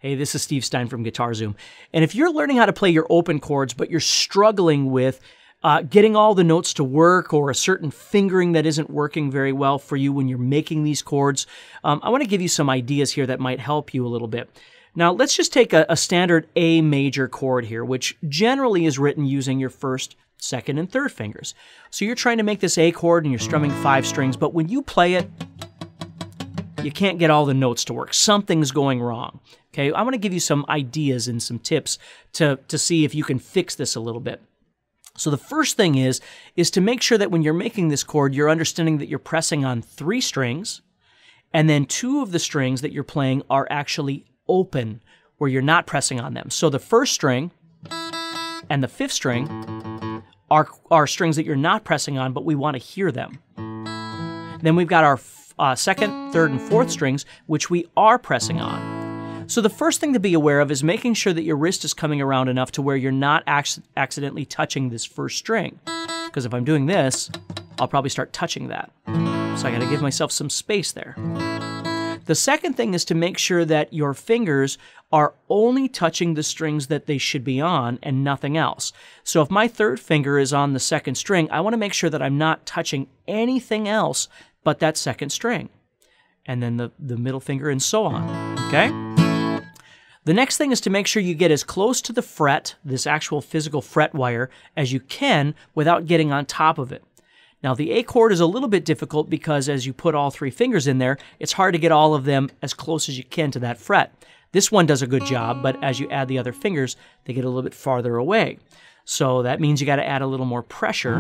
Hey, this is Steve Stine from GuitarZoom. And if you're learning how to play your open chords, but you're struggling with getting all the notes to work, or a certain fingering that isn't working very well for you when you're making these chords, I want to give you some ideas here that might help you a little bit. Now, let's just take a standard A major chord here, which generally is written using your first, second, and third fingers. So you're trying to make this A chord and you're strumming 5 strings, but when you play it, you can't get all the notes to work. Something's going wrong. Okay, I want to give you some ideas and some tips to see if you can fix this a little bit. So the first thing is to make sure that when you're making this chord, you're understanding that you're pressing on 3 strings, and then 2 of the strings that you're playing are actually open, where you're not pressing on them. So the first string and the 5th string are strings that you're not pressing on, but we want to hear them. Then we've got our 2nd, 3rd, and 4th strings, which we are pressing on. So the first thing to be aware of is making sure that your wrist is coming around enough to where you're not accidentally touching this first string. Because if I'm doing this, I'll probably start touching that. So I got to give myself some space there. The second thing is to make sure that your fingers are only touching the strings that they should be on and nothing else. So if my 3rd finger is on the 2nd string, I want to make sure that I'm not touching anything else but that 2nd string. And then the middle finger and so on, okay? The next thing is to make sure you get as close to the fret, this actual physical fret wire, as you can without getting on top of it. Now, the A chord is a little bit difficult because as you put all 3 fingers in there, it's hard to get all of them as close as you can to that fret. This one does a good job, but as you add the other fingers, they get a little bit farther away. So that means you got to add a little more pressure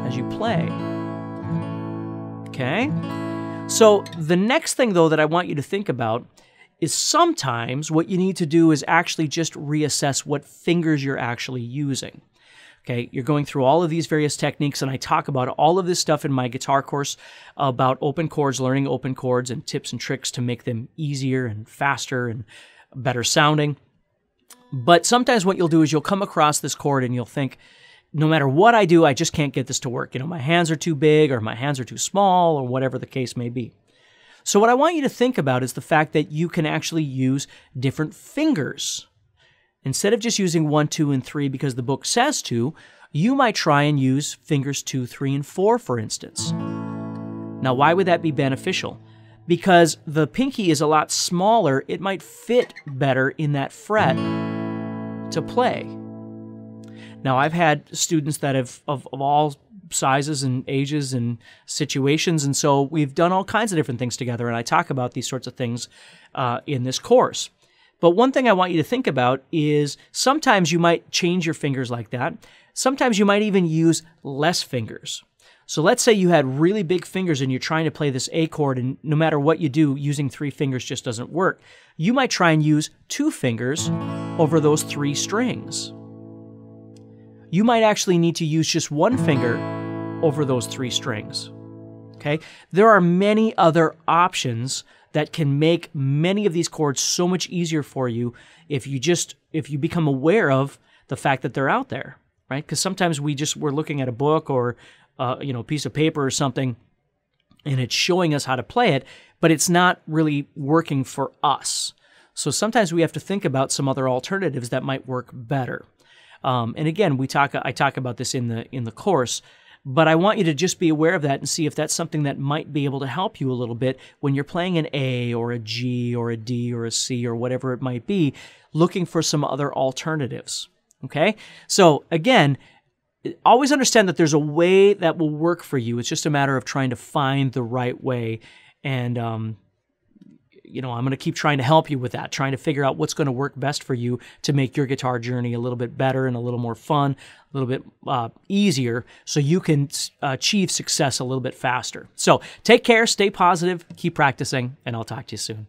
as you play. Okay? So the next thing, though, that I want you to think about is sometimes what you need to do is actually just reassess what fingers you're actually using. Okay, you're going through all of these various techniques, and I talk about all of this stuff in my guitar course about open chords, learning open chords, and tips and tricks to make them easier and faster and better sounding. But sometimes what you'll do is you'll come across this chord and you'll think, no matter what I do, I just can't get this to work. You know, my hands are too big, or my hands are too small, or whatever the case may be. So what I want you to think about is the fact that you can actually use different fingers. Instead of just using 1, 2, and 3 because the book says to, you might try and use fingers 2, 3, and 4, for instance. Now, why would that be beneficial? Because the pinky is a lot smaller, it might fit better in that fret to play. Now, I've had students that have of all sizes and ages and situations, and so we've done all kinds of different things together, and I talk about these sorts of things in this course. But one thing I want you to think about is sometimes you might change your fingers like that. Sometimes you might even use less fingers. So let's say you had really big fingers and you're trying to play this A chord, and no matter what you do, using 3 fingers just doesn't work. You might try and use 2 fingers over those 3 strings. You might actually need to use just 1 finger over those 3 strings. Okay? There are many other options that can make many of these chords so much easier for you if you become aware of the fact that they're out there, right? Because sometimes we're looking at a book or a piece of paper or something, and it's showing us how to play it, but it's not really working for us. So sometimes we have to think about some other alternatives that might work better. And again, I talk about this in the course, but I want you to just be aware of that and see if that's something that might be able to help you a little bit when you're playing an A or a G or a D or a C or whatever it might be, looking for some other alternatives. Okay? So again, always understand that there's a way that will work for you. It's just a matter of trying to find the right way. And, I'm going to keep trying to help you with that, trying to figure out what's going to work best for you to make your guitar journey a little bit better and a little more fun, a little bit easier, so you can achieve success a little bit faster. So take care, stay positive, keep practicing, and I'll talk to you soon.